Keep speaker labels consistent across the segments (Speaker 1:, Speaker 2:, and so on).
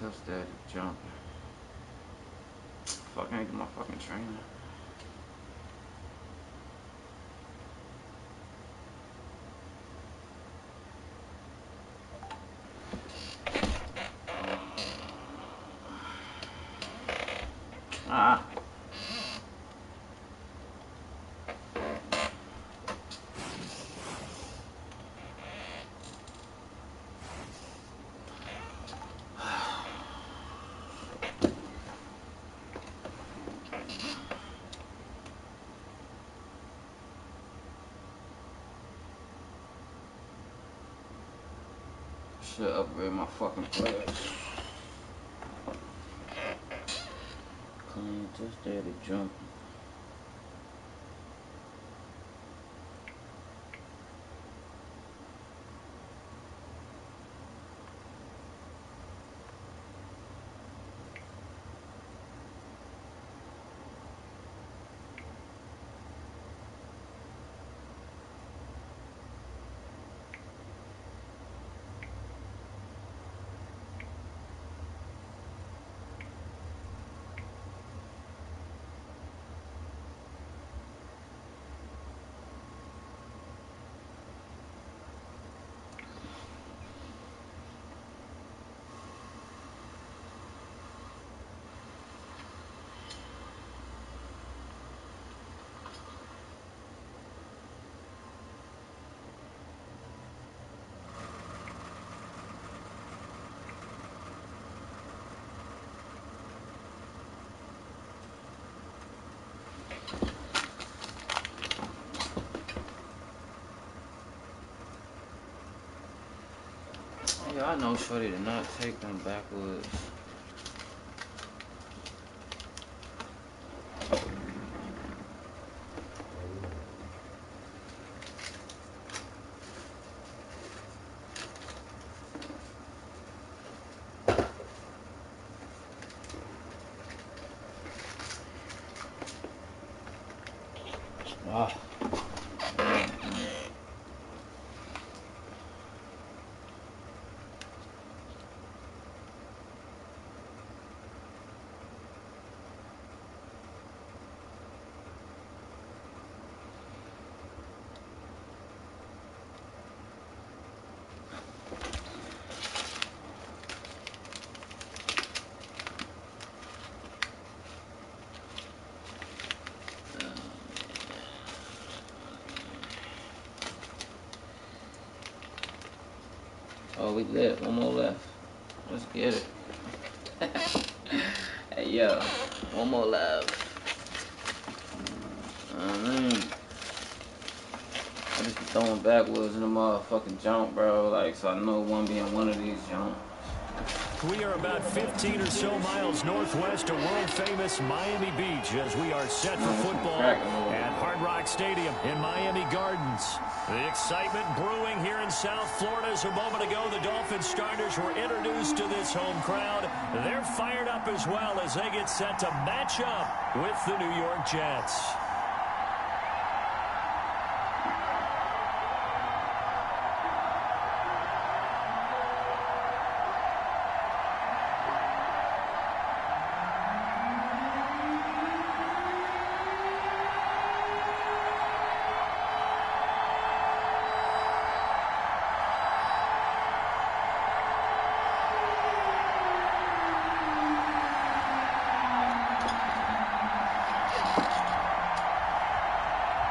Speaker 1: Tell Daddy jump. Fuck, I ain't get my fucking trainer. Ah. Should upgrade my fucking players. Clean, just there to jump. Yeah, I know Shorty did not take them backwoods. Ah. Oh, we lit. One more left. Let's get it. Hey, yo. One more left. I just be throwing backwoods in the motherfucking jump, bro. Like, so I know one being one of these jumps.
Speaker 2: We are about 15 or so miles northwest of world-famous Miami Beach as we are set for football at Hard Rock Stadium in Miami Gardens. The excitement brewing here in South Florida as a moment ago. The Dolphin starters were introduced to this home crowd. They're fired up as well as they get set to match up with the New York Jets.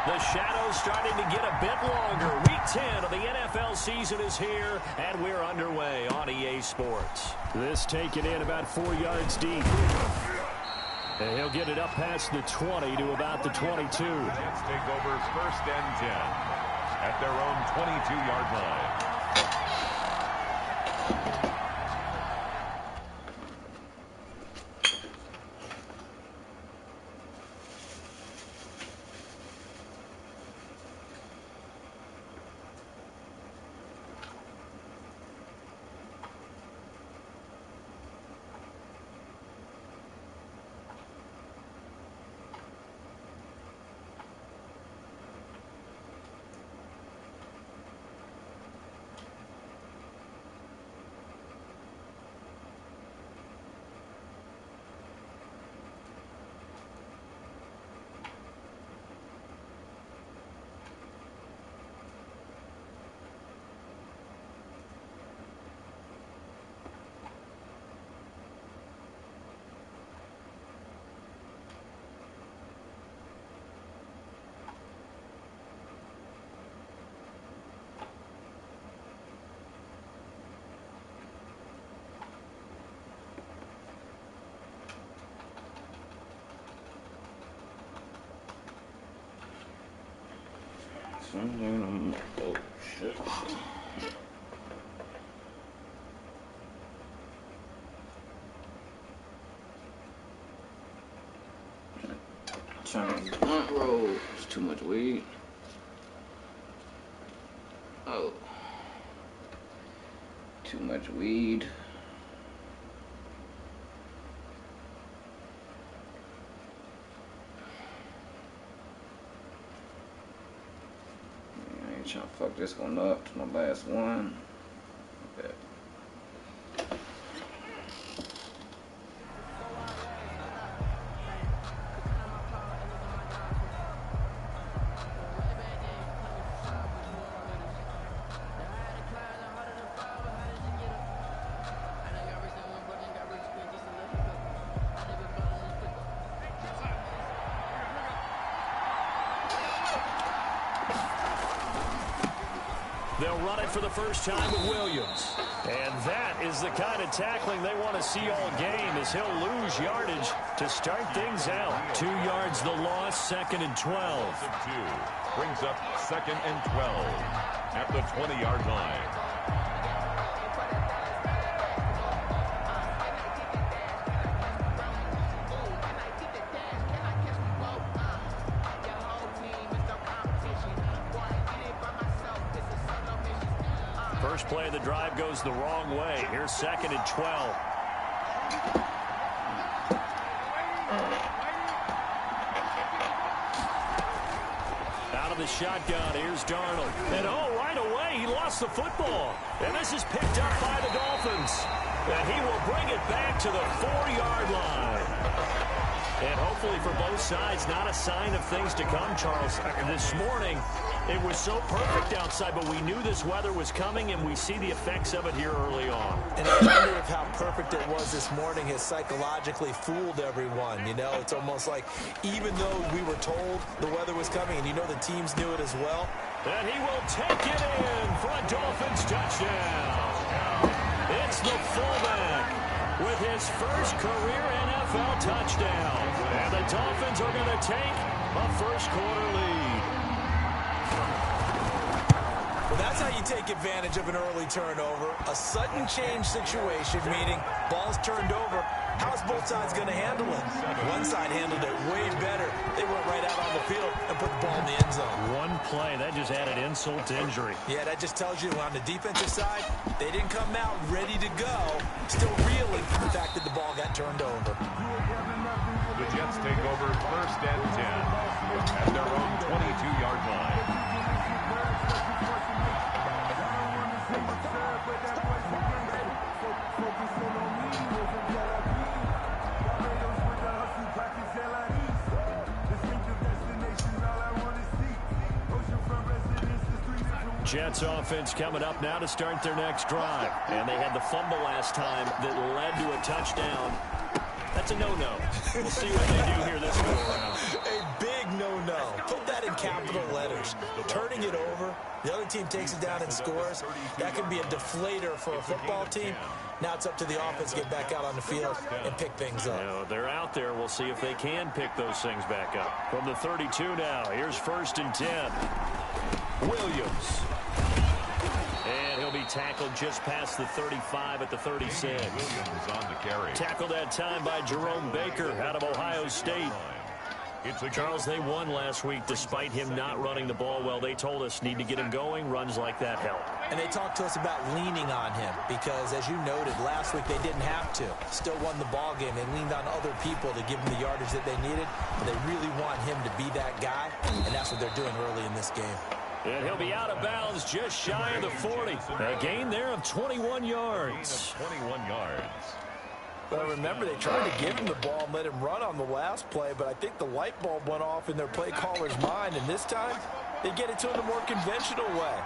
Speaker 2: The shadow's starting to get a bit longer. Week 10 of the NFL season is here, and we're underway on EA Sports. This taken in about 4 yards deep. And he'll get it up past the 20 to about the 22.
Speaker 3: Jets take over first and 10 at their own 22-yard line.
Speaker 1: Oh, shit. Trying to blunt roll. It's too much weed. Oh. Too much weed. I ain't trying to fuck this one up. It's my last one. Okay.
Speaker 2: They'll run it for the first time with Williams. And that is the kind of tackling they want to see all game, as he'll lose yardage to start things out. 2 yards the loss, 2nd and 12.
Speaker 3: Brings up 2nd and 12 at the 20-yard line.
Speaker 2: First play of the drive goes the wrong way. Here's 2nd and 12. Out of the shotgun, here's Darnold. And right away, he lost the football. And this is picked up by the Dolphins. And he will bring it back to the 4-yard line. And hopefully for both sides, not a sign of things to come, Charles. This morning, it was so perfect outside, but we knew this weather was coming, and we see the effects of it here early on.
Speaker 4: And I wonder if how perfect it was this morning has psychologically fooled everyone. You know, it's almost like even though we were told the weather was coming, and you know the teams knew it as well.
Speaker 2: And he will take it in for a Dolphins touchdown. It's the fullback with his first career NFL touchdown. And the Dolphins are going to take a first-quarter lead.
Speaker 4: Well, that's how you take advantage of an early turnover. A sudden change situation, meaning ball's turned over. How's both sides going to handle it? One side handled it way better. They went right out on the field and put the ball in the end zone.
Speaker 2: One play, that just added insult to injury.
Speaker 4: Yeah, that just tells you on the defensive side, they didn't come out ready to go. Still reeling from the fact that the ball got turned over.
Speaker 3: The Jets take over 1st and 10 at their own 22-yard line.
Speaker 2: Jets offense coming up now to start their next drive. And they had the fumble last time that led to a touchdown. That's a no-no. We'll see what they do here this go around.
Speaker 4: A big no-no. Put that in capital letters. Turning it over, the other team takes it down and scores. That can be a deflator for a football team. Now it's up to the offense to get back out on the field and pick things up.
Speaker 2: You know, they're out there. We'll see if they can pick those things back up. From the 32 now, here's 1st and 10. Williams. And he'll be tackled just past the 35 at the 36.
Speaker 3: Williams on the carry.
Speaker 2: Tackled that time by Jerome Baker out of Ohio State. Charles, they won last week despite him not running the ball well. They told us need to get him going. Runs like that help.
Speaker 4: And they talked to us about leaning on him because, as you noted, last week they didn't have to. Still won the ball game. They leaned on other people to give them the yardage that they needed. But they really want him to be that guy, and that's what they're doing early in this game.
Speaker 2: And he'll be out of bounds just shy of the 40. A gain there of 21 yards.
Speaker 3: 21 yards.
Speaker 4: Well, remember, they tried to give him the ball and let him run on the last play, but I think the light bulb went off in their play caller's mind, and this time they get it to him the more conventional way,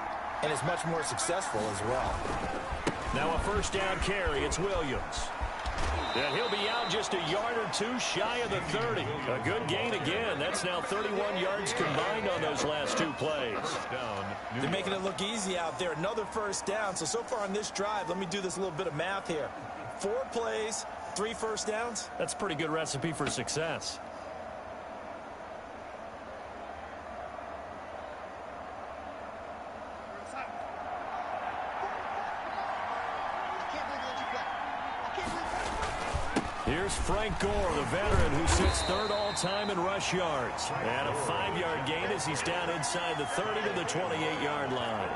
Speaker 4: and it's much more successful as well.
Speaker 2: Now a 1st down carry. It's Williams. And he'll be out just a yard or two shy of the 30. A good gain again. That's now 31 yards combined on those last 2 plays.
Speaker 4: They're making it look easy out there. Another 1st down. So far on this drive, let me do this little bit of math here. 4 plays, 3 1st downs.
Speaker 2: That's a pretty good recipe for success. Here's Frank Gore, the veteran who sits third all-time in rush yards. And a 5-yard gain as he's down inside the 30 to the 28-yard line.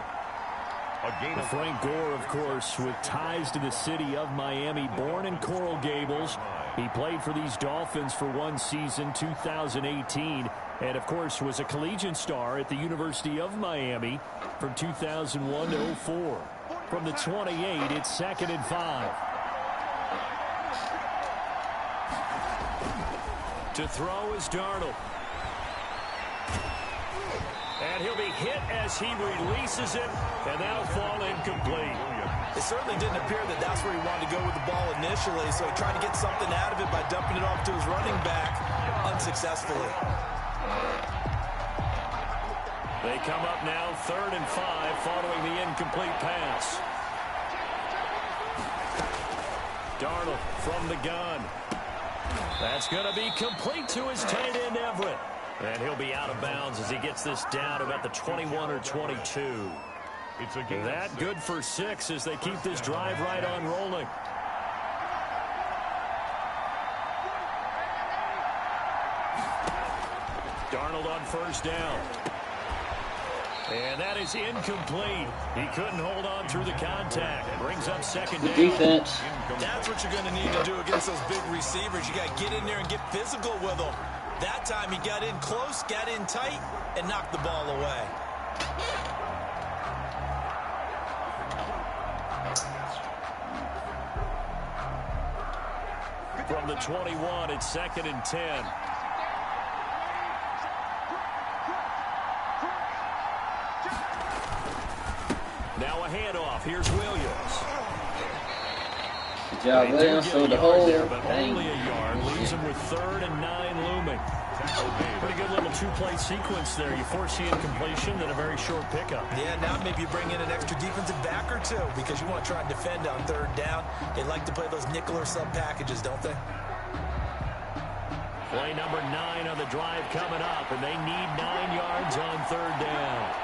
Speaker 2: Frank Gore, of course, with ties to the city of Miami, born in Coral Gables. He played for these Dolphins for one season, 2018, and, of course, was a collegiate star at the University of Miami from 2001 to 04. From the 28, it's 2nd and 5. To throw is Darnold. And he'll be hit as he releases it, and that'll fall incomplete.
Speaker 4: It certainly didn't appear that that's where he wanted to go with the ball initially, so he tried to get something out of it by dumping it off to his running back unsuccessfully.
Speaker 2: They come up now 3rd and 5 following the incomplete pass. Darnold from the gun. That's going to be complete to his tight end, Everett. And he'll be out of bounds as he gets this down about the 21 or 22.
Speaker 3: It's a game
Speaker 2: that good for 6 as they keep this drive right on rolling. Darnold on 1st down. And that is incomplete. He couldn't hold on through the contact. It brings up 2nd down.
Speaker 1: Defense.
Speaker 4: That's what you're going to need to do against those big receivers. You got to get in there and get physical with them. That time he got in close, got in tight, and knocked the ball away.
Speaker 2: From the 21, it's 2nd and 10. Now a handoff. Here's Williams.
Speaker 1: Good job, Williams. So the whole
Speaker 2: but
Speaker 1: thing.
Speaker 2: only a yard leaves him with 3rd and 9 looming. Pretty good little 2-play sequence there. You force the incompletion, then a very short pickup.
Speaker 4: Yeah, now maybe you bring in an extra defensive back or two because you want to try and defend on 3rd down. They like to play those nickel or sub packages, don't they?
Speaker 2: Play number 9 on the drive coming up, and they need 9 yards on 3rd down.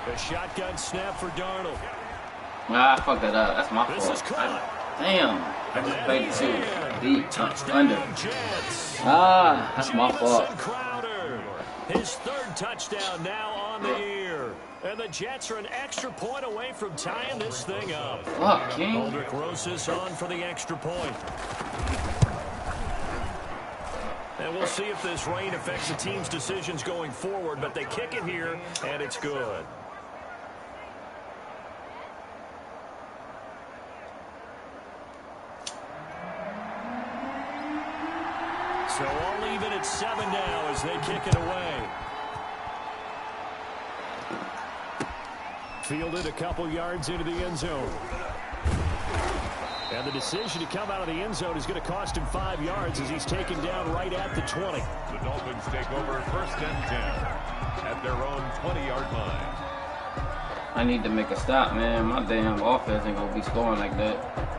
Speaker 2: A shotgun snap for Darnold.
Speaker 1: Ah, I fucked that up. That's my
Speaker 2: This is
Speaker 1: fault.
Speaker 2: caught.
Speaker 1: Damn. I just played it too deep.
Speaker 2: Touchdown,
Speaker 1: Under.
Speaker 2: Jets.
Speaker 1: Ah, that's my fault.
Speaker 2: Jamison Crowder. His 3rd touchdown now on the year. And the Jets are an extra point away from tying this thing up.
Speaker 1: Fuck, King.
Speaker 2: Aldrich Rosas on for the extra point. And we'll see if this rain affects the team's decisions going forward, but they kick it here, and it's good. So all even at 7 now as they kick it away. Fielded a couple yards into the end zone. And the decision to come out of the end zone is going to cost him 5 yards as he's taken down right at the 20.
Speaker 3: The Dolphins take over 1st and 10 at their own 20-yard line.
Speaker 1: I need to make a stop, man. My damn offense ain't gonna be scoring like that.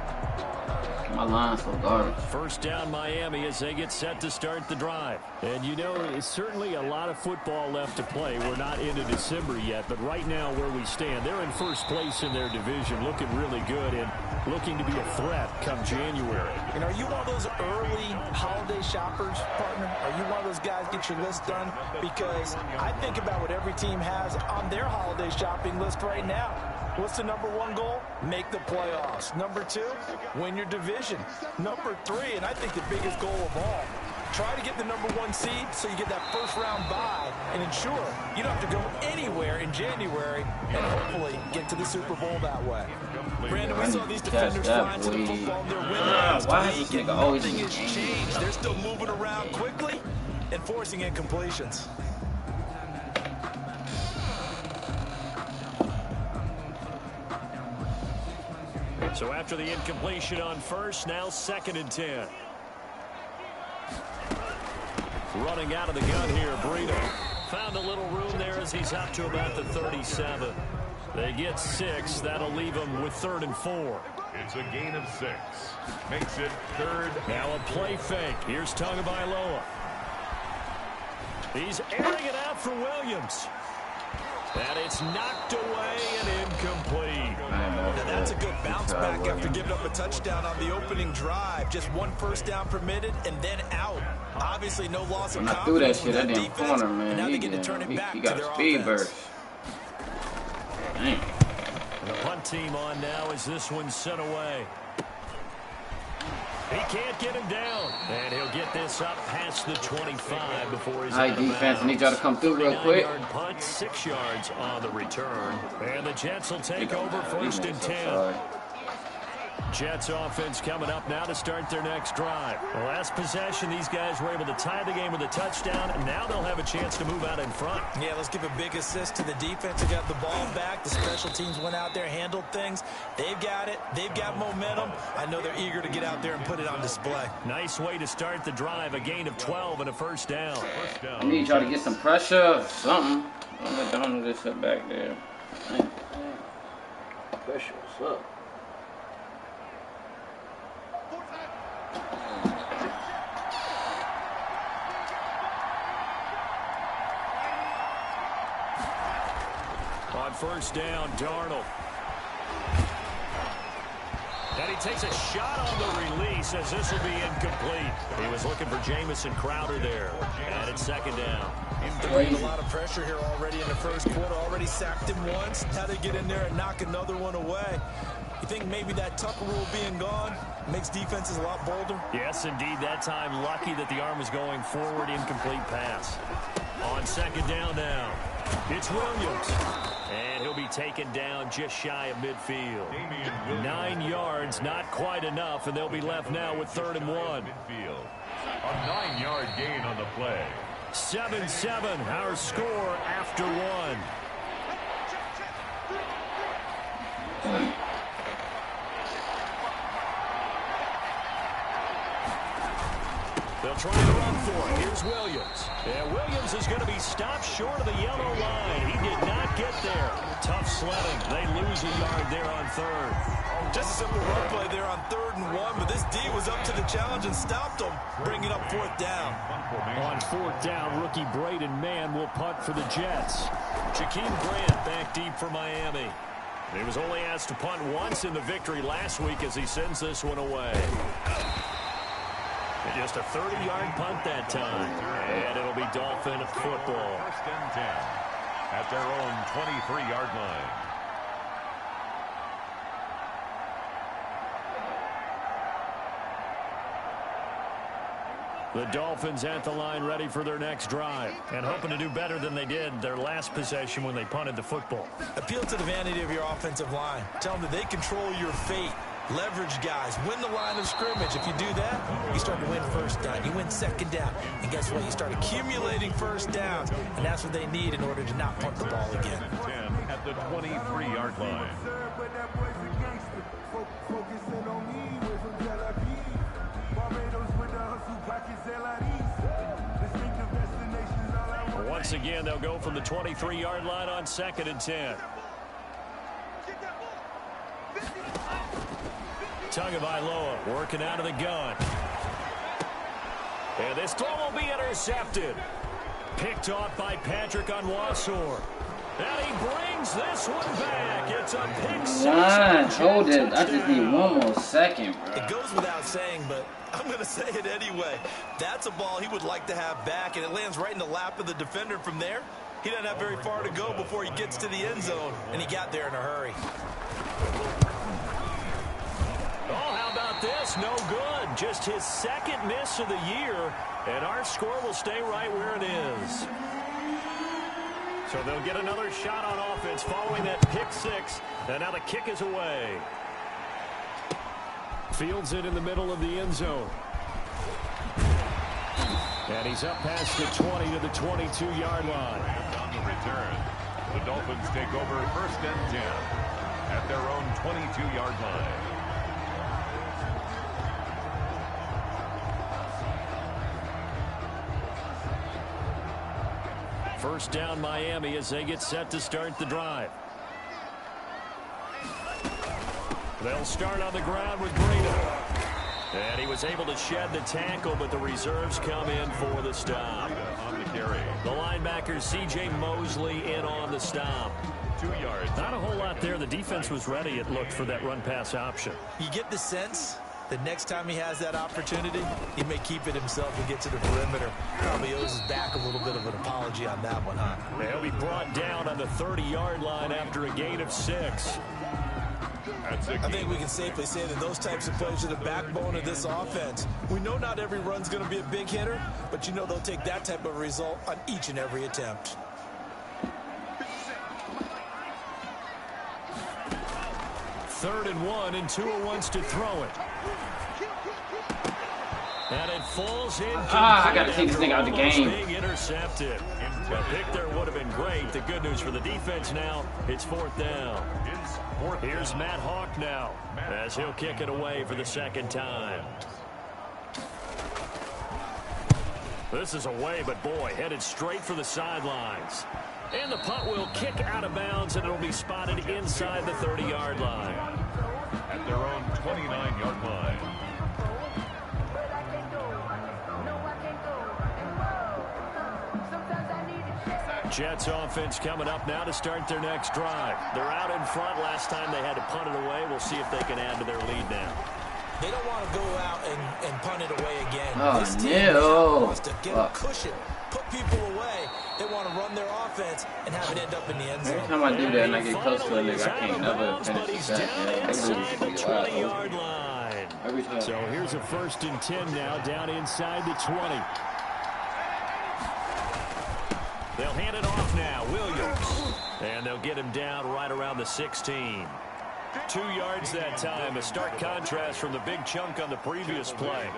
Speaker 1: My line's so garbage.
Speaker 2: 1st down Miami as they get set to start the drive. And you know, it's certainly a lot of football left to play. We're not into December yet, but right now where we stand, they're in 1st place in their division, looking really good and looking to be a threat come January.
Speaker 4: And are you one of those early holiday shoppers, partner? Are you one of those guys get your list done? Because I think about what every team has on their holiday shopping list right now. What's the number 1 goal? Make the playoffs. Number 2, win your division. Number 3, and I think the biggest goal of all, try to get the number 1 seed so you get that 1st round bye and ensure you don't have to go anywhere in January and hopefully get to the Super Bowl that way. Brandon, we saw these defenders flying to the football in their win last week, and nothing has changed. They're still moving around quickly and forcing incompletions.
Speaker 2: So after the incompletion on 1st, now 2nd and 10. Running out of the gun here, Brito. Found a little room there as he's up to about the 37. They get 6. That'll leave them with 3rd and 4.
Speaker 3: It's a gain of 6. Makes it 3rd.
Speaker 2: Now a play fake. Here's Tagovailoa. He's airing it out for Williams. And it's knocked away and incomplete.
Speaker 4: Now that's a good bounce back after giving up a touchdown on the opening drive. Just one first down permitted and then out. Obviously no loss of confidence with that defense. And now they get to turn it back to their
Speaker 1: speed
Speaker 4: offense.
Speaker 1: burst. Dang.
Speaker 2: The punt team on now as this one's sent away. He can't get him down. And he'll get this up past the 25 before he's out of
Speaker 1: defense. I need y'all to come through real
Speaker 2: 39-yard punt, 6 yards on the return. And the Jets will take over first and 10. Jets offense coming up now to start their next drive. The last possession, these guys were able to tie the game with a touchdown, and now they'll have a chance to move out in front.
Speaker 4: Yeah, let's give a big assist to the defense who got the ball back. The special teams went out there, handled things. They've got it. They've got momentum. I know they're eager to get out there and put it on display.
Speaker 2: Nice way to start the drive. A gain of 12 and a first down.
Speaker 1: I need y'all to get some pressure, something. Don't let Donald just sit back there. Pressure, what's up?
Speaker 2: On first down, Darnold. And he takes a shot on the release as this will be incomplete. He was looking for Jamison Crowder there. And it's second down.
Speaker 4: They're bringing a lot of pressure here already in the first quarter. Already sacked him once. Now they get in there and knock another one away. You think maybe that Tucker rule being gone makes defenses a lot bolder?
Speaker 2: Yes, indeed. That time, lucky that the arm was going forward. Incomplete pass. On second down now, it's Williams. And he'll be taken down just shy of midfield. 9 yards, not quite enough, and they'll be left now with 3rd and 1.
Speaker 3: A 9-yard gain on the play.
Speaker 2: 7-7, our score after 1. They'll try to run for it. Here's Williams. And Williams is going to be stopped short of the yellow line. He did not get there. Tough sledding. They lose a yard there on 3rd.
Speaker 4: Just a simple run play there on 3rd and 1, but this D was up to the challenge and stopped him, bringing up 4th down.
Speaker 2: On 4th down, rookie Braden Mann will punt for the Jets. Jakeem Grant back deep for Miami. He was only asked to punt once in the victory last week as he sends this one away. And just a 30-yard punt that time. And it'll be Dolphin football.
Speaker 3: 1st and 10 at their own 23-yard line.
Speaker 2: The Dolphins at the line ready for their next drive and hoping to do better than they did their last possession when they punted the football.
Speaker 4: Appeal to the vanity of your offensive line. Tell them that they control your fate. Leverage guys. Win the line of scrimmage. If you do that, you start to win first down. You win second down. And guess what? You start accumulating first downs. And that's what they need in order to not punt the ball again.
Speaker 3: 10 at the 23-yard line.
Speaker 2: Once again, they'll go from the 23-yard line on 2nd and 10. Tagovailoa working out of the gun. And this throw will be intercepted. Picked off by Patrick Onwuasor. And he brings this one back. It's a pick six.
Speaker 1: Hold it. I just need one more second, bro.
Speaker 4: It goes without saying, but I'm going to say it anyway. That's a ball he would like to have back, and it lands right in the lap of the defender from there. He doesn't have very far to go before he gets to the end zone, and he got there in a hurry.
Speaker 2: Oh, how about this? No good. Just his 2nd miss of the year, and our score will stay right where it is. So they'll get another shot on offense following that pick six, and now the kick is away. Fields it in the middle of the end zone. And he's up past the 20 to the 22-yard line.
Speaker 3: On the return, the Dolphins take over 1st and 10 at their own 22-yard line.
Speaker 2: First down Miami as they get set to start the drive. They'll start on the ground with Breida. And he was able to shed the tackle, but the reserves come in for the stop.
Speaker 3: On the carry.
Speaker 2: The linebacker C.J. Mosley in on the stop.
Speaker 3: 2 yards.
Speaker 2: Not a whole lot there. The defense was ready, it looked, for that run-pass option.
Speaker 4: You get the sense that next time he has that opportunity, he may keep it himself and get to the perimeter. Probably owes his back a little bit of an apology on that one, huh?
Speaker 2: They'll be brought down on the 30-yard line after a gain of 6.
Speaker 4: I think we can safely say that those types of plays are the backbone of this offense. We know not every run's going to be a big hitter, but you know they'll take that type of result on each and every attempt.
Speaker 2: Third and 1, and Tua wants to throw it. And it falls in.
Speaker 1: I got to take this thing out of the game.
Speaker 2: Being intercepted. A pick there would have been great. The good news for the defense now, it's 4th down. Here's Matt Hawk now, as he'll kick it away for the 2nd time. This is away, but boy, headed straight for the sidelines. And the punt will kick out of bounds, and it'll be spotted inside the 30-yard line.
Speaker 3: At their own 29-yard line.
Speaker 2: Jets offense coming up now to start their next drive. They're out in front. Last time they had to punt it away. We'll see if they can add to their lead now.
Speaker 4: They don't want to go out and punt it away again.
Speaker 1: Oh,
Speaker 4: this team
Speaker 1: no.
Speaker 4: wants to get a cushion, put people away. They want to run their offense and have it end up in the end zone.
Speaker 1: Every time I do that and I get close to a nigga, I can't never finish the sack.
Speaker 2: Inside the 20-yard line.
Speaker 1: Every time.
Speaker 2: So here's a 1st and 10 now, down inside the 20. They'll hand it off now, Williams. And they'll get him down right around the 16. 2 yards that time, a stark contrast from the big chunk on the previous play.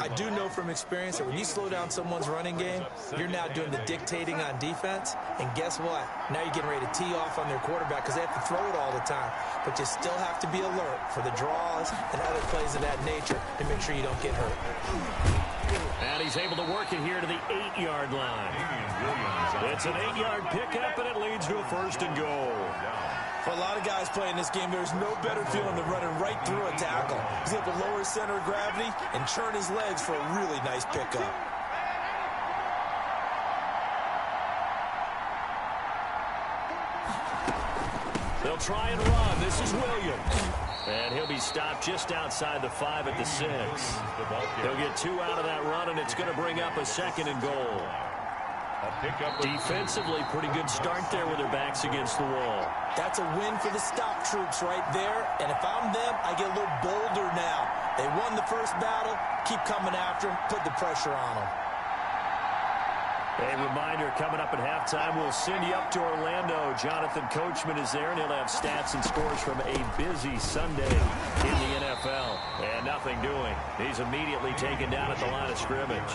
Speaker 4: I do know from experience that when you slow down someone's running game, you're now doing the dictating on defense. And guess what? Now you're getting ready to tee off on their quarterback because they have to throw it all the time. But you still have to be alert for the draws and other plays of that nature to make sure you don't get hurt.
Speaker 2: And he's able to work it here to the 8-yard line. It's an 8-yard pickup, and it leads to a 1st and goal.
Speaker 4: For a lot of guys playing this game, there's no better feeling than running right through a tackle. He's able to lower his center of gravity and churn his legs for a really nice pickup.
Speaker 2: They'll try and run. This is Williams. And he'll be stopped just outside the 5 at the 6. He'll get 2 out of that run, and it's going to bring up a 2nd and goal. Defensively, pretty good start there with their backs against the wall.
Speaker 4: That's a win for the stop troops right there. And if I'm them, I get a little bolder now. They won the first battle. Keep coming after them. Put the pressure on them.
Speaker 2: A reminder, coming up at halftime, we'll send you up to Orlando. Jonathan Coachman is there, and he'll have stats and scores from a busy Sunday in the NFL. And nothing doing. He's immediately taken down at the line of scrimmage.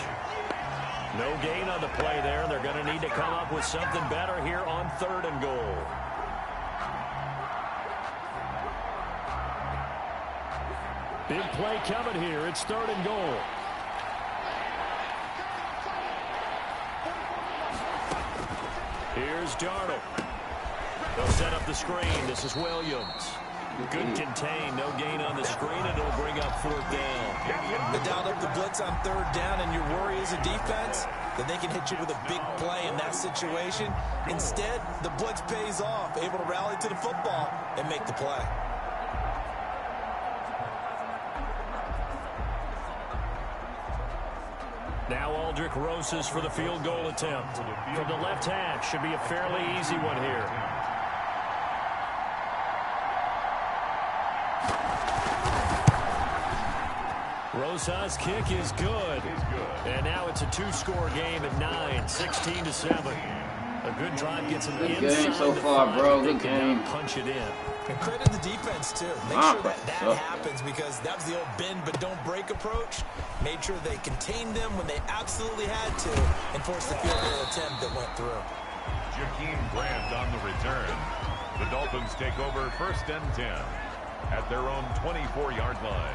Speaker 2: No gain on the play there. They're going to need to come up with something better here on 3rd and goal. Big play coming here. It's 3rd and goal. Here's Darnold. They'll set up the screen. This is Williams. Good contain, no gain on the screen, and it'll bring up 4th down.
Speaker 4: They dialed up the blitz on 3rd down, and your worry as a defense that they can hit you with a big play in that situation. Instead, the blitz pays off, able to rally to the football and make the play.
Speaker 2: Now Aldrick Rosas for the field goal attempt. From the left hash, should be a fairly easy one here. Rosas' kick is good. And now it's a 2-score game at 9, 16-7. A good drive gets him inside
Speaker 1: game so far, bro. Good game.
Speaker 2: Punch it in.
Speaker 4: And credit the defense, too. Make sure that happens because that was the old bend but don't break approach. Made sure they contained them when they absolutely had to and forced the field goal attempt that went through.
Speaker 3: Jakeem Grant on the return. The Dolphins take over 1st and 10 at their own 24-yard line.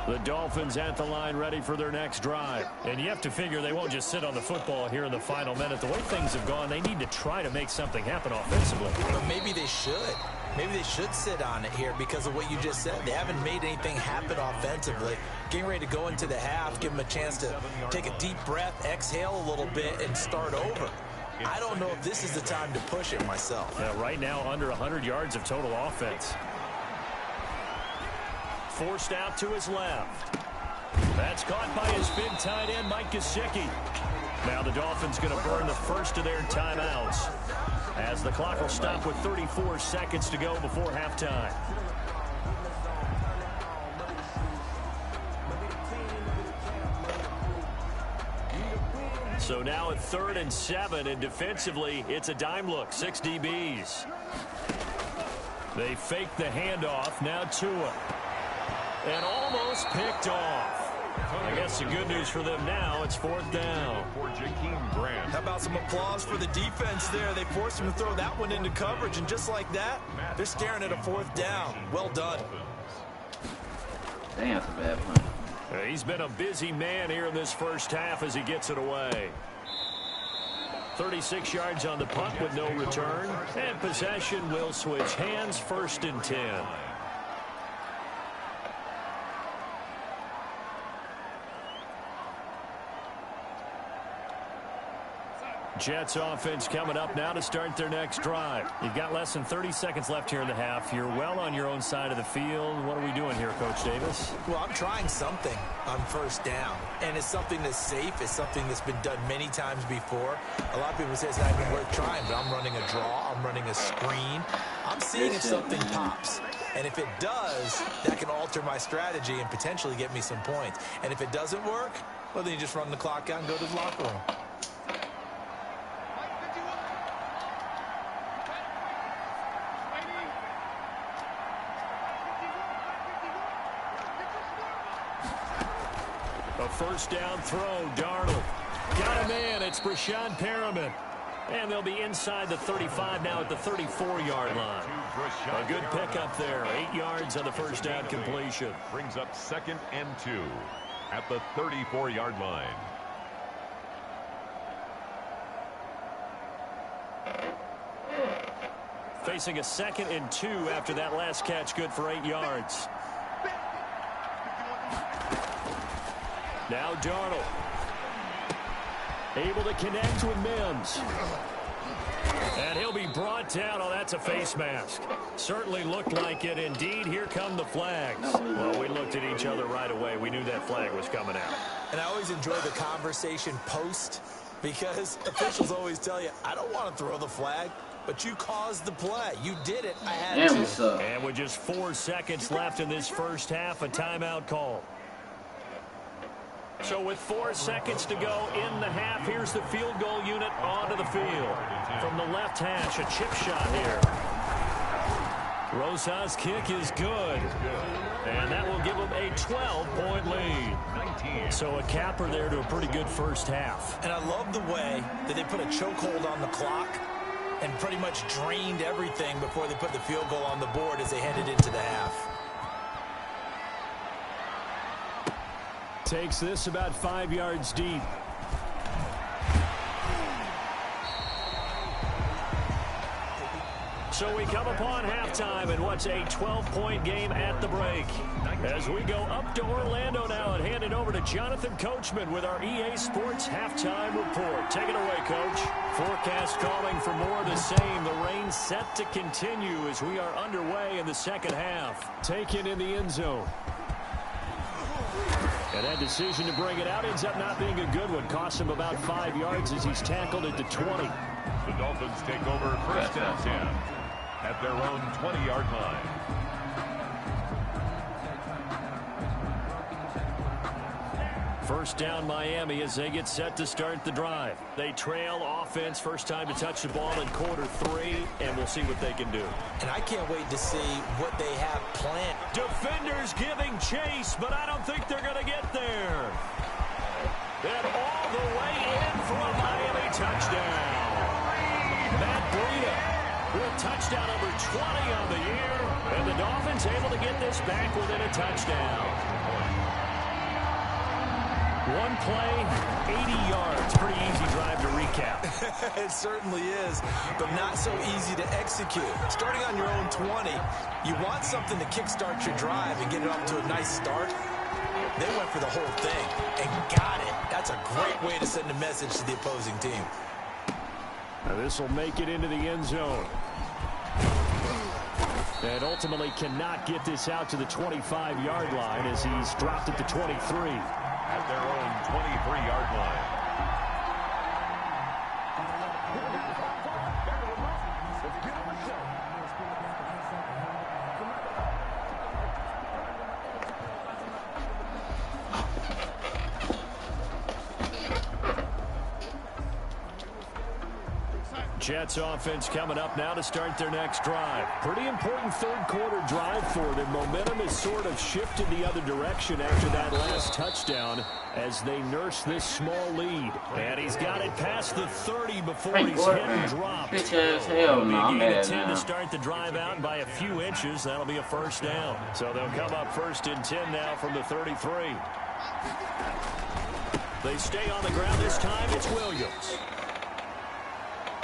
Speaker 2: The Dolphins at the line ready for their next drive. And you have to figure they won't just sit on the football here in the final minute. The way things have gone, they need to try to make something happen offensively.
Speaker 4: But maybe they should. Maybe they should sit on it here because of what you just said. They haven't made anything happen offensively. Getting ready to go into the half, give them a chance to take a deep breath, exhale a little bit, and start over. I don't know if this is the time to push it myself.
Speaker 2: Yeah, right now, under 100 yards of total offense. Forced out to his left. That's caught by his big tight end, Mike Gesicki. Now the Dolphins going to burn the first of their timeouts, as the clock will stop with 34 seconds to go before halftime. So now at 3rd and 7, and defensively, it's a dime look, 6 DBs. They fake the handoff, now Tua. And almost picked off. I guess the good news for them now, it's 4th down.
Speaker 4: How about some applause for the defense there? They forced him to throw that one into coverage, and just like that, they're staring at a 4th down. Well done.
Speaker 1: Damn, that's a bad play.
Speaker 2: He's been a busy man here in this first half as he gets it away. 36 yards on the punt with no return. And possession will switch hands, 1st and 10. Jets offense coming up now to start their next drive. You've got less than 30 seconds left here in the half. You're well on your own side of the field. What are we doing here, Coach Davis?
Speaker 4: Well, I'm trying something on 1st down, and it's something that's safe. It's something that's been done many times before. A lot of people say it's not even worth trying, but I'm running a draw. I'm running a screen. I'm seeing if something pops. And if it does, that can alter my strategy and potentially get me some points. And if it doesn't work, well, then you just run the clock out and go to the locker room.
Speaker 2: A 1st down throw, Darnold. Got him in, it's Brashad Perriman. And they'll be inside the 35 now at the 34-yard line. A good pickup there, 8 yards on the 1st down completion.
Speaker 3: Brings up 2nd and 2 at the 34-yard line.
Speaker 2: Facing a 2nd and 2 after that last catch, good for 8 yards. Now Darnold. Able to connect with Mims. And he'll be brought down. Oh, that's a face mask. Certainly looked like it. Indeed, here come the flags. Well, we looked at each other right away. We knew that flag was coming out.
Speaker 4: And I always enjoy the conversation post, because officials always tell you, I don't want to throw the flag, but you caused the play. You did it. I had to.
Speaker 2: And with just 4 seconds left in this first half, a timeout call. So with 4 seconds to go in the half, here's the field goal unit onto the field. From the left hash, a chip shot here. Rosa's kick is good. And that will give them a 12-point lead. So a capper there to a pretty good first half.
Speaker 4: And I love the way that they put a chokehold on the clock and pretty much drained everything before they put the field goal on the board as they headed into the half.
Speaker 2: Takes this about 5 yards deep. So we come upon halftime in what's a 12-point game at the break. As we go up to Orlando now and hand it over to Jonathan Coachman with our EA Sports Halftime Report. Take it away, Coach. Forecast calling for more of the same. The rain set to continue as we are underway in the second half. Taken in the end zone. And that decision to bring it out ends up not being a good one. Cost him about 5 yards as he's tackled at the 20.
Speaker 3: The Dolphins take over 1st and 10 at their own 20-yard line.
Speaker 2: First down Miami as they get set to start the drive. They trail offense, first time to touch the ball in Q3, and we'll see what they can do.
Speaker 4: And I can't wait to see what they have planned.
Speaker 2: Defenders giving chase, but I don't think they're going to get there. And all the way in for a Miami touchdown. Matt Breida with touchdown number 20 on the year, and the Dolphins able to get this back within a touchdown. One play, 80 yards. Pretty easy drive to recap.
Speaker 4: It certainly is, but not so easy to execute. Starting on your own 20, you want something to kickstart your drive and get it off to a nice start. They went for the whole thing and got it. That's a great way to send a message to the opposing team.
Speaker 2: Now this will make it into the end zone. And ultimately cannot get this out to the 25-yard line as he's dropped at the 23.
Speaker 3: At their own 23-yard line.
Speaker 2: Jets offense coming up now to start their next drive. Pretty important third-quarter drive for them. Momentum has sort of shifted the other direction after that last touchdown as they nurse this small lead. And he's got it past the 30 before he's hit and dropped.
Speaker 1: Bitch ass hell no, I'm mad
Speaker 2: 10
Speaker 1: now.
Speaker 2: to start the drive out, and by a few inches, that'll be a first down. So they'll come up 1st and 10 now from the 33. They stay on the ground this time. It's Williams.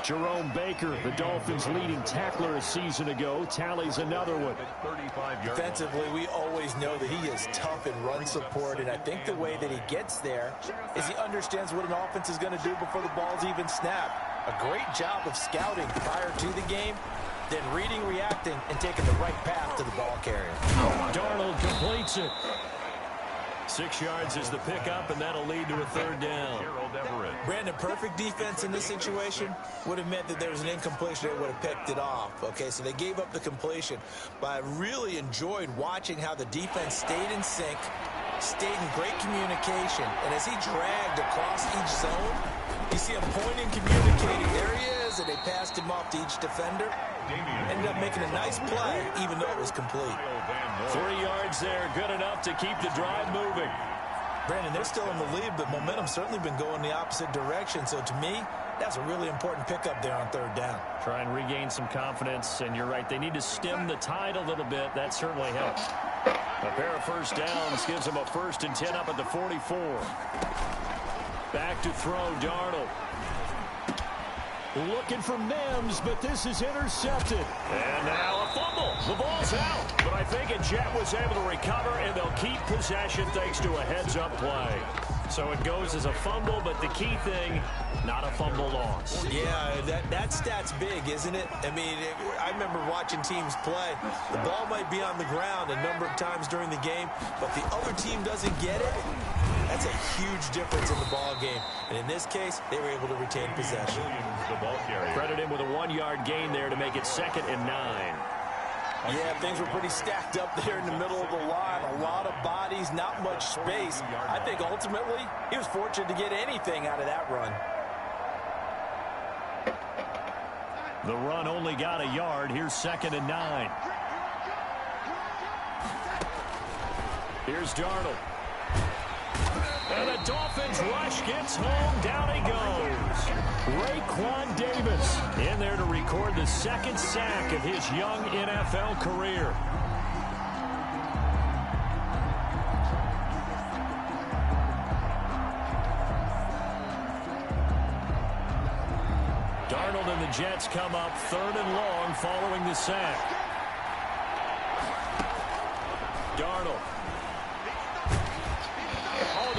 Speaker 2: Jerome Baker, the Dolphins' leading tackler a season ago, tallies another one.
Speaker 4: Defensively, we always know that he is tough in run support, and I think the way that he gets there is he understands what an offense is going to do before the ball's even snapped. A great job of scouting prior to the game, then reading, reacting, and taking the right path to the ball carrier.
Speaker 2: Darnold completes it. 6 yards is the pickup, and that'll lead to a third down.
Speaker 4: Brandon, perfect defense in this situation would have meant that there was an incompletion. They would have picked it off. Okay, so they gave up the completion. But I really enjoyed watching how the defense stayed in sync, stayed in great communication. And as he dragged across each zone, you see him pointing, communicating. There he is, and they passed him off to each defender. Ended up making a nice play, even though it was complete.
Speaker 2: 3 yards there, good enough to keep the drive moving.
Speaker 4: Brandon, they're still in the lead, but momentum's certainly been going the opposite direction. So to me, that's a really important pickup there on third down.
Speaker 2: Try and regain some confidence, and you're right, they need to stem the tide a little bit. That certainly helps. A pair of first downs gives them a 1st and 10 up at the 44. Back to throw, Darnold. Looking for Mims, but this is intercepted. And now a fumble. The ball's out, but I think a Jet was able to recover, and they'll keep possession thanks to a heads-up play. So it goes as a fumble, but the key thing, not a fumble loss.
Speaker 4: Yeah, that stat's big, isn't it? I mean, I remember watching teams play. The ball might be on the ground a number of times during the game, but the other team doesn't get it. That's a huge difference in the ball game. And in this case, they were able to retain possession.
Speaker 2: Credit him with a 1-yard gain there to make it 2nd and 9.
Speaker 4: Yeah, things were pretty stacked up there in the middle of the line. A lot of bodies, not much space. I think ultimately he was fortunate to get anything out of that run.
Speaker 2: The run only got a yard. Here's 2nd and 9. Here's Darnold. And the Dolphins rush gets home. Down he goes. Raekwon Davis in there to record the 2nd sack of his young NFL career. Darnold and the Jets come up 3rd and long following the sack. Darnold.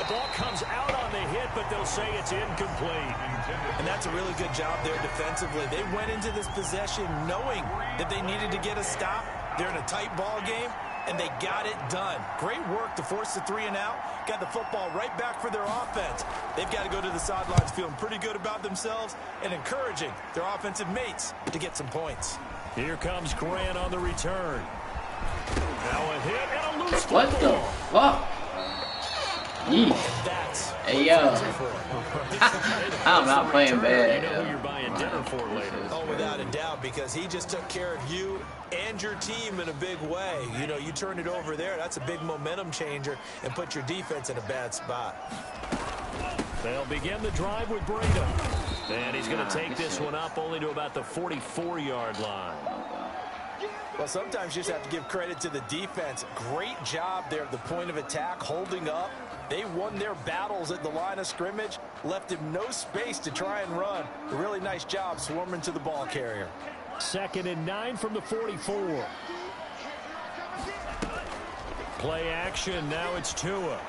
Speaker 2: Ball comes out on the hit, but they'll say it's incomplete.
Speaker 4: And that's a really good job there defensively. They went into this possession knowing that they needed to get a stop. They're in a tight ball game, and they got it done. Great work to force the 3 and out. Got the football right back for their offense. They've got to go to the sidelines feeling pretty good about themselves and encouraging their offensive mates to get some points.
Speaker 2: Here comes Grant on the return. Now a hit and a loose
Speaker 1: What the fuck? Hey, yo. I'm not playing bad.
Speaker 2: You know who you're buying dinner for later.
Speaker 4: Oh, without a doubt, because he just took care of you and your team in a big way. You know, you turn it over there, that's a big momentum changer and put your defense in a bad spot.
Speaker 2: They'll begin the drive with Breda. And he's going to take this one up only to about the 44-yard line.
Speaker 4: Well, sometimes you just have to give credit to the defense. Great job there at the point of attack, holding up, They won their battles at the line of scrimmage, left him no space to try and run. A really nice job swarming to the ball carrier.
Speaker 2: 2nd and 9 from the 44. Play action. Now it's Tua.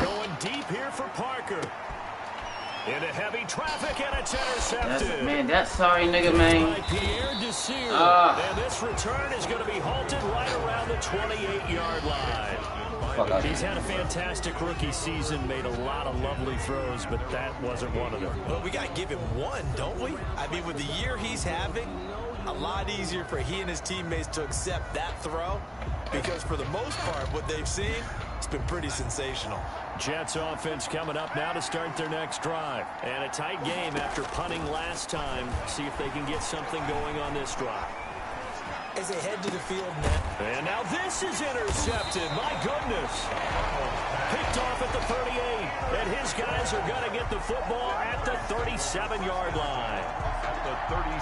Speaker 2: Going deep here for Parker. Into heavy traffic, and it's intercepted.
Speaker 1: Man, that sorry nigga, man.
Speaker 2: And this return is going to be halted right around the 28-yard line. He's had a fantastic rookie season, made a lot of lovely throws, but that wasn't one of them.
Speaker 4: Well, we got to give him one, don't we? I mean, with the year he's having, a lot easier for he and his teammates to accept that throw, because for the most part, what they've seen, it's been pretty sensational.
Speaker 2: Jets offense coming up now to start their next drive. And a tight game after punting last time. See if they can get something going on this drive.
Speaker 4: As they head to the field now.
Speaker 2: And now this is intercepted. My goodness. Picked off at the 38. And his guys are going to get the football at the 37-yard line.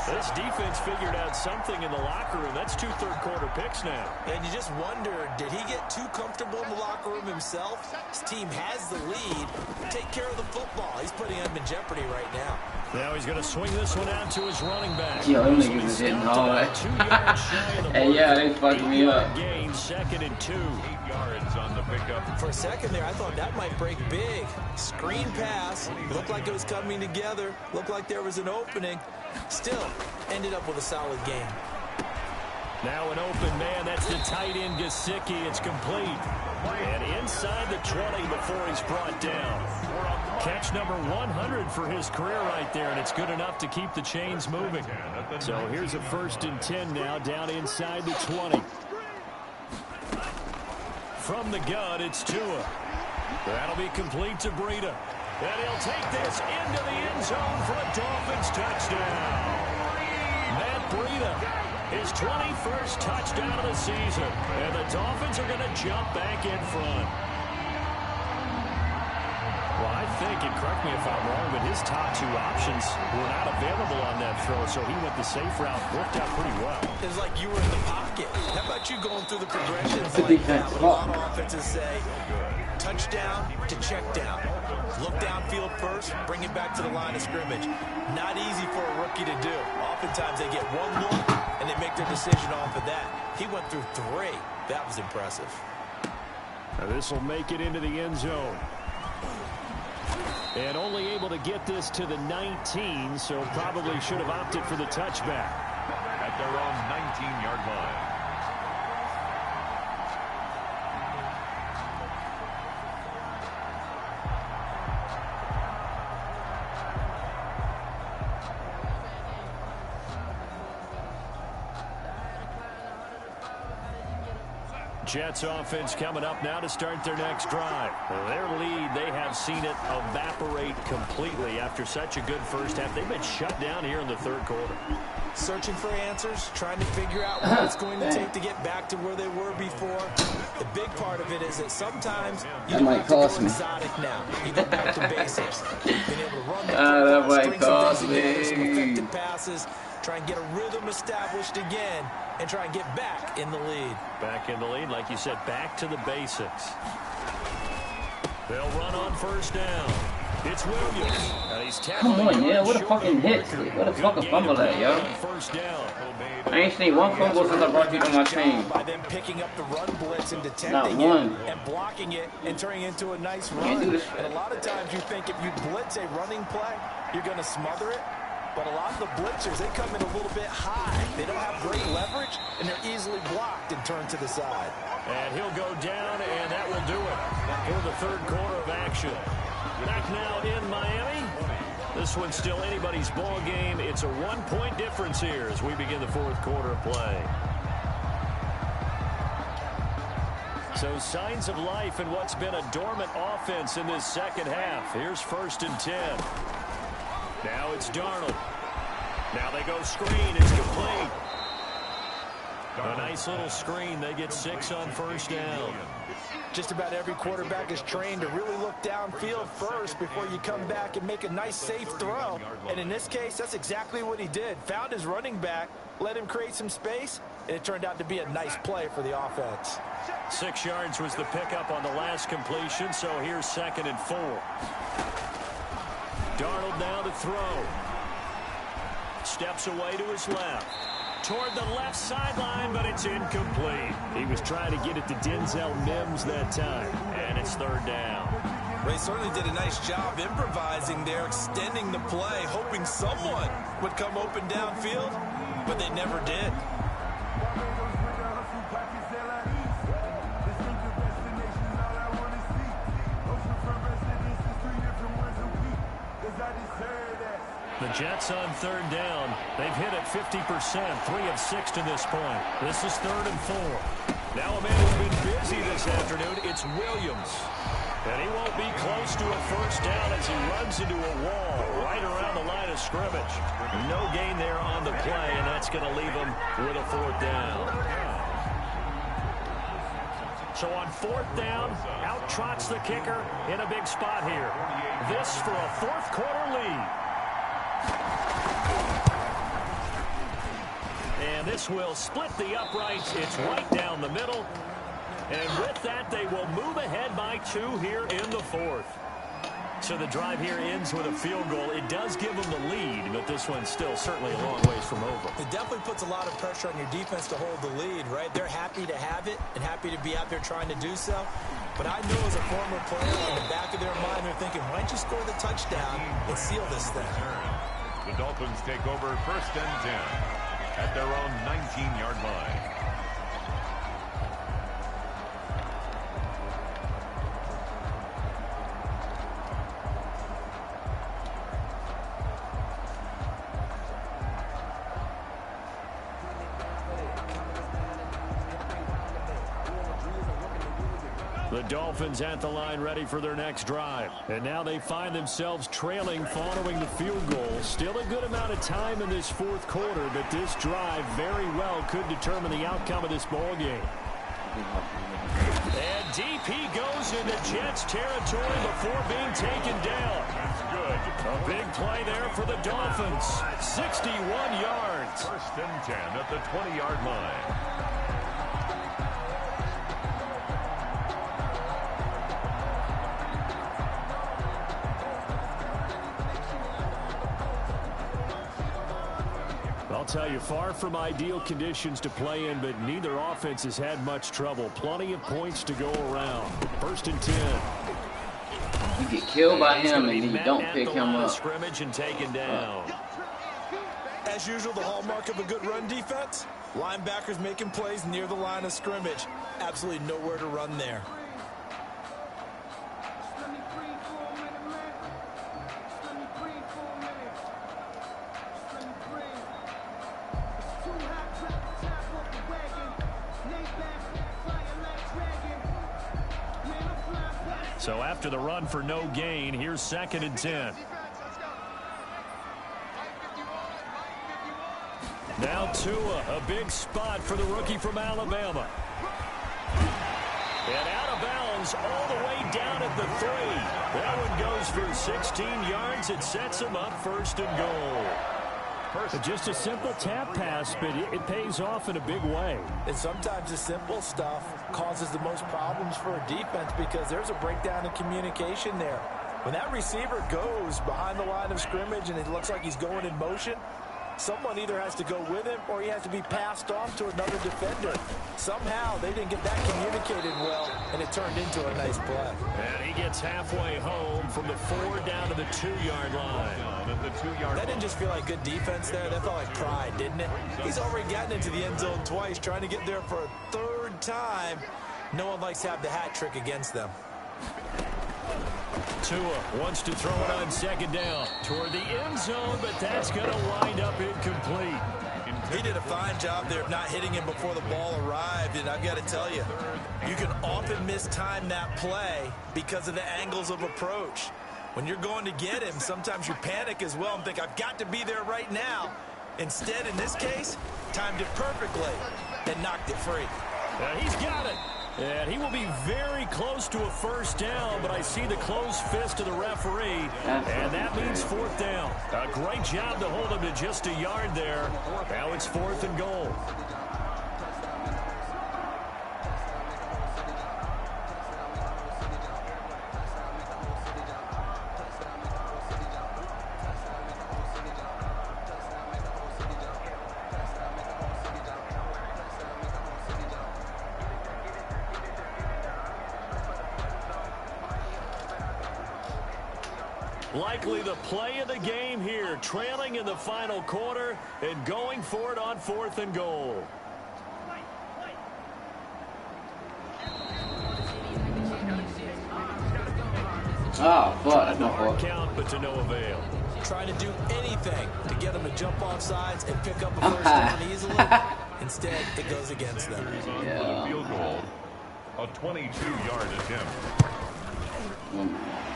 Speaker 2: This defense figured out something in the locker room. That's 2 third-quarter picks now.
Speaker 4: And you just wonder, did he get too comfortable in the locker room himself? His team has the lead. Take care of the football. He's putting them in jeopardy right now.
Speaker 2: Now he's going to swing this one out to his running back.
Speaker 1: Yo, them niggas is hitting hard. Hey, yeah, they fucked me up.
Speaker 2: Gain, 2nd and 2.
Speaker 3: 8 yards on the pickup.
Speaker 4: For a second there, I thought that might break big. Screen pass. Looked like it was coming together. Looked like there was an opening. Still, ended up with a solid game.
Speaker 2: Now an open man. That's the tight end, Gesicki. It's complete. And inside the 20 before he's brought down. Catch number 100 for his career right there, and it's good enough to keep the chains moving. So here's a 1st and 10 now, down inside the 20. From the gun, it's Tua. That'll be complete to Breida. And he'll take this into the end zone for a Dolphins touchdown. Matt Breida, his 21st touchdown of the season. And the Dolphins are going to jump back in front. Well, I think, and correct me if I'm wrong, but his top 2 options were not available on that throw, so he went the safe route. Worked out pretty well.
Speaker 4: It was like you were in the pocket. How about you going through the progressions like that? What a lot of offenses say, touchdown to check down. Look downfield first, bring it back to the line of scrimmage. Not easy for a rookie to do. Oftentimes they get one look, and they make their decision off of that. He went through 3. That was impressive.
Speaker 2: Now this will make it into the end zone. And only able to get this to the 19, so probably should have opted for the touchback.
Speaker 3: At their own 19-yard line.
Speaker 2: Jets offense coming up now to start their next drive. Their lead, they have seen it evaporate completely after such a good first half. They've been shut down here in the 3rd quarter.
Speaker 4: Searching for answers, trying to figure out what it's going to take to get back to where they were before. The big part of it is that sometimes you don't have to go exotic now. You go back to basics. Being able to run the football, string some things together, some effective passes, try and get a rhythm established again, and try and get back in the lead.
Speaker 2: Back in the lead, like you said, back to the basics. They'll run on 1st down. It's Williams. He's
Speaker 1: Come on, yeah, what a fucking hit. What a fucking fumble that, yo.
Speaker 2: 1st down.
Speaker 1: I ain't seen one fumble since I brought you to my team.
Speaker 4: By them picking up the run blitz and detecting
Speaker 1: Not one.
Speaker 4: it and blocking it and turning it into a nice run. And a lot of times you think if you blitz a running play, you're going to smother it. But a lot of the blitzers, they come in a little bit high. They don't have great leverage, and they're easily blocked and turned to the side.
Speaker 2: And he'll go down, and that will do it for the 3rd quarter of action. Back now in Miami. This one's still anybody's ball game. It's a 1-point difference here as we begin the 4th quarter of play. So signs of life in what's been a dormant offense in this 2nd half. Here's 1st and 10. Now it's Darnold. Now they go screen. It's complete. A nice little screen. They get 6 on 1st down.
Speaker 4: Just about every quarterback is trained to really look downfield first before you come back and make a nice, safe throw. And in this case, that's exactly what he did. Found his running back, let him create some space, and it turned out to be a nice play for the offense.
Speaker 2: 6 yards was the pickup on the last completion, so here's 2nd and 4. Darnold now to throw. Steps away to his left. Toward the left sideline, but it's incomplete. He was trying to get it to Denzel Mims that time, and it's 3rd down.
Speaker 4: They certainly did a nice job improvising there, extending the play, hoping someone would come open downfield, but they never did.
Speaker 2: The Jets on 3rd down. They've hit it 50%, 3 of 6 to this point. This is 3rd and 4. Now a man who's been busy this afternoon, it's Williams. And he won't be close to a first down as he runs into a wall right around the line of scrimmage. No gain there on the play, and that's going to leave him with a 4th down. So on 4th down, out trots the kicker in a big spot here. This for a 4th quarter lead. And this will split the uprights. It's right down the middle. And with that, they will move ahead by 2 here in the 4th. So the drive here ends with a field goal. It does give them the lead, but this one's still certainly a long ways from over.
Speaker 4: It definitely puts a lot of pressure on your defense to hold the lead, right? They're happy to have it and happy to be out there trying to do so. But I know as a former player, in the back of their mind, they're thinking, why don't you score the touchdown and seal this thing?
Speaker 3: The Dolphins take over 1st and 10 at their own 19-yard line.
Speaker 2: The Dolphins at the line ready for their next drive. And now they find themselves trailing following the field goal. Still a good amount of time in this 4th quarter, but this drive very well could determine the outcome of this ball game. And DP goes into Jets territory before being taken down.
Speaker 3: Good.
Speaker 2: A big play there for the Dolphins. 61 yards.
Speaker 3: 1st and 10 at the 20-yard line.
Speaker 2: I'll tell you, far from ideal conditions to play in, but neither offense has had much trouble. Plenty of points to go around. 1st and 10.
Speaker 1: You get killed by him and you don't pick him up.
Speaker 2: Scrimmage and taken down.
Speaker 4: As usual, the hallmark of a good run defense, linebackers making plays near the line of scrimmage. Absolutely nowhere to run there.
Speaker 2: So after the run for no gain, here's 2nd and 10. Now Tua, a big spot for the rookie from Alabama. And out of bounds all the way down at the 3. That one goes for 16 yards. It sets him up 1st and goal. Just a simple tap pass, but it pays off in a big way.
Speaker 4: And sometimes the simple stuff causes the most problems for a defense because there's a breakdown in communication there. When that receiver goes behind the line of scrimmage and it looks like he's going in motion, someone either has to go with him or he has to be passed off to another defender. Somehow they didn't get that communicated well, and it turned into a nice play.
Speaker 2: And he gets halfway home from the 4 down to the 2-yard line.
Speaker 4: That didn't just feel like good defense there. That felt like pride, didn't it? He's already gotten into the end zone twice, trying to get there for a 3rd time. No one likes to have the hat trick against them.
Speaker 2: Tua wants to throw it on 2nd down toward the end zone, but that's going to wind up incomplete.
Speaker 4: He did a fine job there of not hitting him before the ball arrived, and I've got to tell you, you can often mistime that play because of the angles of approach. When you're going to get him, sometimes you panic as well and think, I've got to be there right now. Instead, in this case, timed it perfectly and knocked it free.
Speaker 2: He's got it. And he will be very close to a 1st down, but I see the closed fist of the referee, and that means 4th down. A great job to hold him to just a yard there. Now it's 4th and goal. Likely the play of the game here, trailing in the final quarter and going for it on 4th and goal.
Speaker 1: Oh, fuck. That's my fault.
Speaker 2: Count, but to no avail.
Speaker 4: Trying to do anything to get them to jump off sides and pick up a first down easily. Instead, it goes against them.
Speaker 3: Yeah. Field goal, a 22-yard attempt.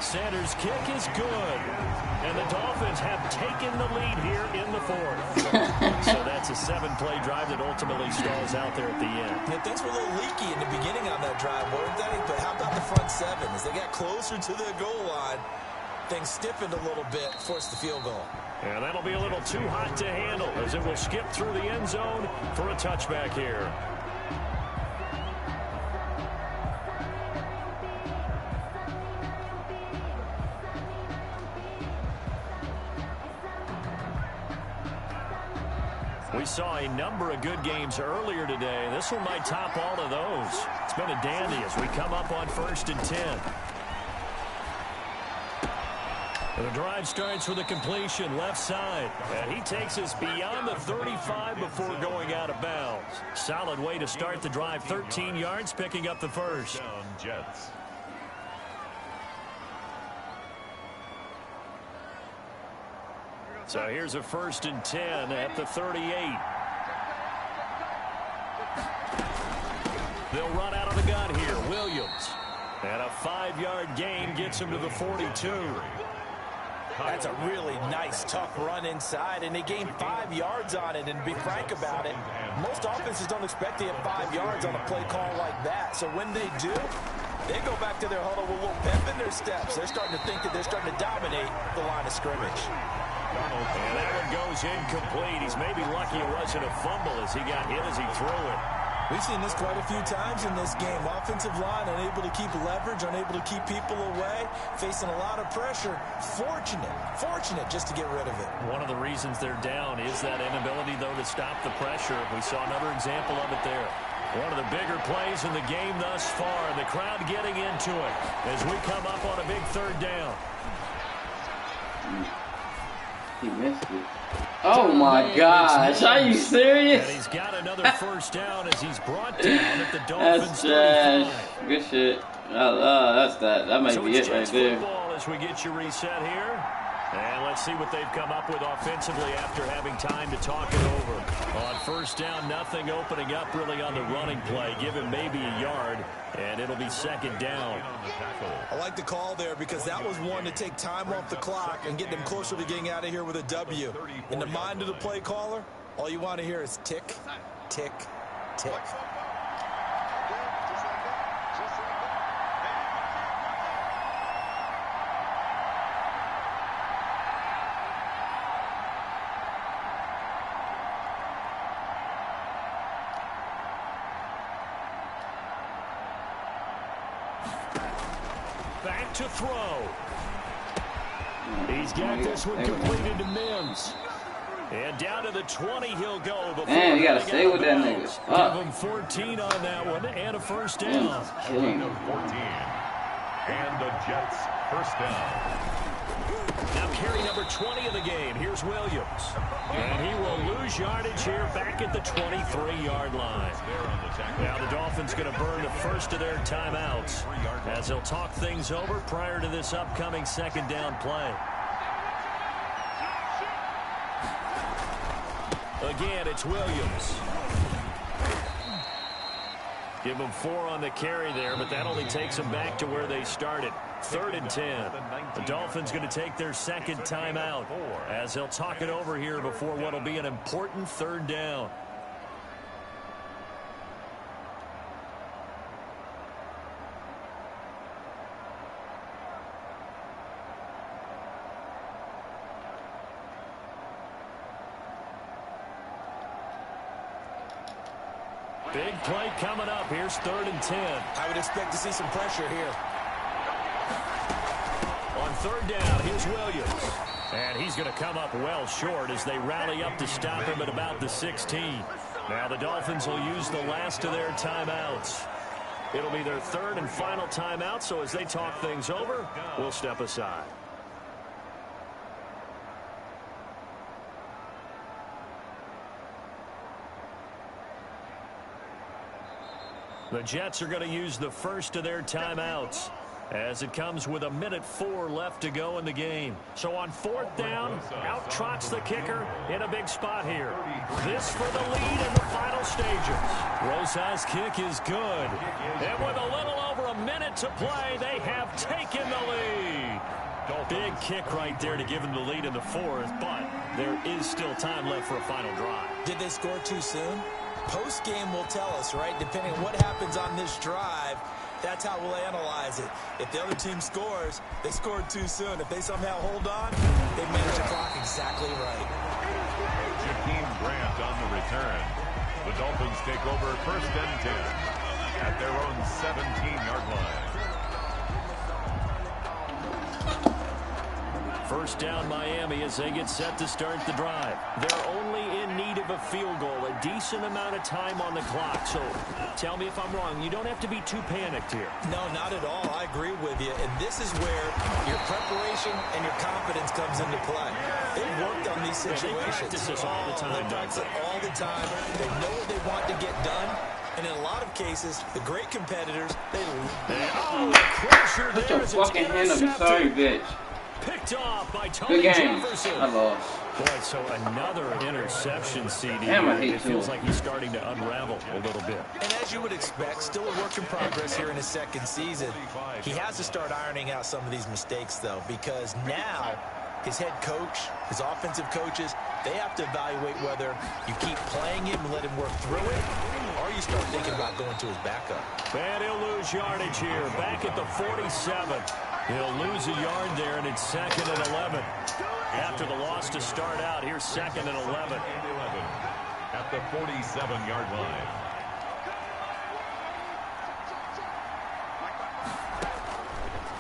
Speaker 2: Sanders' kick is good. And the Dolphins have taken the lead here in the 4th. So that's a 7-play drive that ultimately stalls out there at the end.
Speaker 4: Yeah, things were a little leaky in the beginning on that drive, weren't they? But how about the front 7? As they got closer to the goal line, things stiffened a little bit, forced the field goal.
Speaker 2: And that'll be a little too hot to handle as it will skip through the end zone for a touchback here. We saw a number of good games earlier today. This one might top all of those. It's been a dandy as we come up on 1st and 10. The drive starts with a completion left side. And he takes us beyond the 35 before going out of bounds. Solid way to start the drive. 13 yards, picking up the first.
Speaker 3: Down Jets.
Speaker 2: So here's a 1st and 10 at the 38. They'll run out of the gun here. Williams. And a 5-yard gain gets him to the 42.
Speaker 4: That's a really nice, tough run inside, and they gained 5 yards on it. And to be frank about it, most offenses don't expect to get 5 yards on a play call like that. So when they do, they go back to their huddle with a little pep in their steps. They're starting to think that they're starting to dominate the line of scrimmage.
Speaker 2: And that one goes incomplete. He's maybe lucky it wasn't a fumble as he got hit as he threw it.
Speaker 4: We've seen this quite a few times in this game. Offensive line unable to keep leverage, unable to keep people away, facing a lot of pressure. Fortunate just to get rid of it.
Speaker 2: One of the reasons they're down is that inability, though, to stop the pressure. We saw another example of it there. One of the bigger plays in the game thus far. The crowd getting into it as we come up on a big 3rd down.
Speaker 1: He missed it. Oh my gosh, are you serious?
Speaker 2: And he's got another first down as he's brought down at the Dolphins' 35.
Speaker 1: Good shit. That might be it right there.
Speaker 2: Football as we get you reset here. And let's see what they've come up with offensively after having time to talk it over. On 1st down, nothing opening up really on the running play. Give him maybe a yard, and it'll be 2nd down.
Speaker 4: I like the call there because that was one to take time off the clock and get them closer to getting out of here with a W. In the mind of the play caller, all you want to hear is tick, tick, tick.
Speaker 2: Back to throw. He's got this one completed to Mims. And down to the 20 he'll go.
Speaker 1: Man, you gotta stay with that nigga.
Speaker 2: Give him 14 on that one and a first down.
Speaker 3: 14. And the Jets first down.
Speaker 2: Now carry number 20 of the game. Here's Williams. And he will lose yardage here back at the 23-yard line. Now the Dolphins going to burn the first of their timeouts as they'll talk things over prior to this upcoming 2nd down play. Again, it's Williams. Give them 4 on the carry there, but that only takes them back to where they started. 3rd and 10. The Dolphins going to take their 2nd timeout as they'll talk it over here before what will be an important 3rd down. Big play coming up. Here's 3rd and 10.
Speaker 4: I would expect to see some pressure here.
Speaker 2: On 3rd down, here's Williams. And he's going to come up well short as they rally up to stop him at about the 16. Now the Dolphins will use the last of their timeouts. It'll be their 3rd and final timeout, so as they talk things over, we'll step aside. The Jets are going to use the first of their timeouts as it comes with 1:04 left to go in the game. So on 4th down, out trots the kicker in a big spot here. This for the lead in the final stages. Rosa's kick is good. And with a little over a minute to play, they have taken the lead. Big kick right there to give them the lead in the 4th, but there is still time left for a final drive.
Speaker 4: Did they score too soon? Post-game will tell us, right? Depending on what happens on this drive, that's how we'll analyze it. If the other team scores, they scored too soon. If they somehow hold on, they manage the clock exactly right.
Speaker 3: Jakeem Grant on the return. The Dolphins take over 1st and 10 at their own 17-yard line.
Speaker 2: First down Miami as they get set to start the drive. They're only in need of a field goal, a decent amount of time on the clock. So tell me if I'm wrong. You don't have to be too panicked here.
Speaker 4: No, not at all. I agree with you. And this is where your preparation and your confidence comes into play. They've worked on these situations.
Speaker 2: They practice this all the time.
Speaker 4: They practice it all the time. They know what they want to get done. And in a lot of cases, the great competitors, they lose.
Speaker 2: Pressure
Speaker 1: Put
Speaker 2: there
Speaker 1: your
Speaker 2: as it's
Speaker 1: fucking hand up, you sorry bitch.
Speaker 2: Picked off by Tony
Speaker 1: Good game.
Speaker 2: Jefferson.
Speaker 1: I lost.
Speaker 2: Boy, so another interception, CD.
Speaker 1: Damn, I hate
Speaker 2: it feels like he's starting to unravel a little bit.
Speaker 4: And as you would expect, still a work in progress here in his 2nd season. He has to start ironing out some of these mistakes, though, because now his head coach, his offensive coaches, they have to evaluate whether you keep playing him and let him work through it, or you start thinking about going to his backup.
Speaker 2: And he'll lose yardage here, back at the 47. He'll lose a yard there, and it's 2nd and 11. After the loss to start out, here's 2nd and 11.
Speaker 3: At the 47-yard line.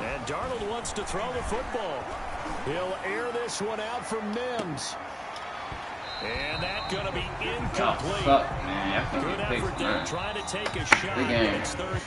Speaker 2: And Darnold wants to throw the football. He'll air this one out for Mims. And that's going to be incomplete.
Speaker 1: Suck, man.
Speaker 2: Good effort there, trying to take a shot.
Speaker 1: Good game.
Speaker 2: It's 3rd.